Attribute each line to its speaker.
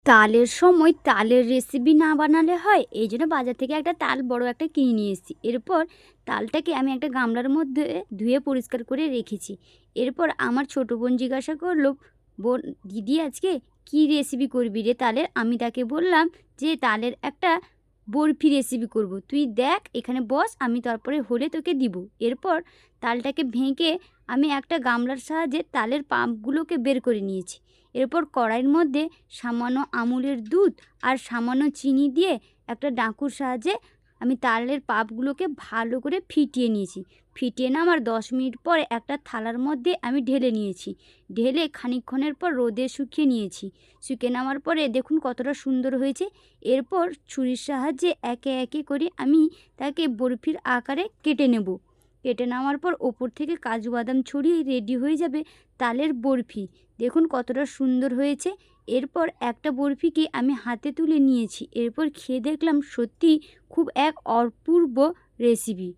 Speaker 1: তালের সময় তালের রেসিপি না বানালে হয়, এই জন্য বাজার থেকে একটা তাল বড় একটা কিনে নিয়ে এসেছি। এরপর তালটাকে আমি একটা গামলার মধ্যে ধুয়ে পরিষ্কার করে রেখেছি। এরপর আমার ছোট বোন জিজ্ঞাসা করলো, বোন দিদি আজকে কী রেসিপি করবি রে তালের? আমি তাকে বললাম যে তালের একটা বরফি রেসিপি করব, তুই দেখ এখানে বস, আমি তারপরে হলে তোকে দিব। এরপর তালটাকে ভেঙে আমি একটা গামলার সাহায্যে তালের পাল্পগুলোকে বের করে নিয়েছি। এরপর কড়াইয়ের মধ্যে সামান্য আমুলের দুধ আর সামান্য চিনি দিয়ে একটা ডাঁকুর সাহায্যে আমি তালের পাল্পগুলোকে ভালো করে ফিটিয়ে নিয়েছি। ফিটিয়ে নেওয়ার 10 মিনিট পরে একটা থালার মধ্যে আমি ঢেলে নিয়েছি। ঢেলে খানিকক্ষণের পর রোদে শুকিয়ে নিয়েছি। শুকিয়ে নেওয়ার পরে দেখুন কতটা সুন্দর হয়েছে। এরপর ছুরির সাহায্যে একে একে করে আমি তাকে বরফির আকারে কেটে নেব। কেটে নেওয়ার পর ওপর থেকে কাজু বাদাম ছড়িয়ে রেডি হয়ে যাবে তালের বরফি। দেখুন কতটা সুন্দর হয়েছে। এরপর একটা বরফিকে আমি হাতে তুলে নিয়েছি। এরপর খেয়ে দেখলাম সত্যি খুব এক অপূর্ব রেসিপি।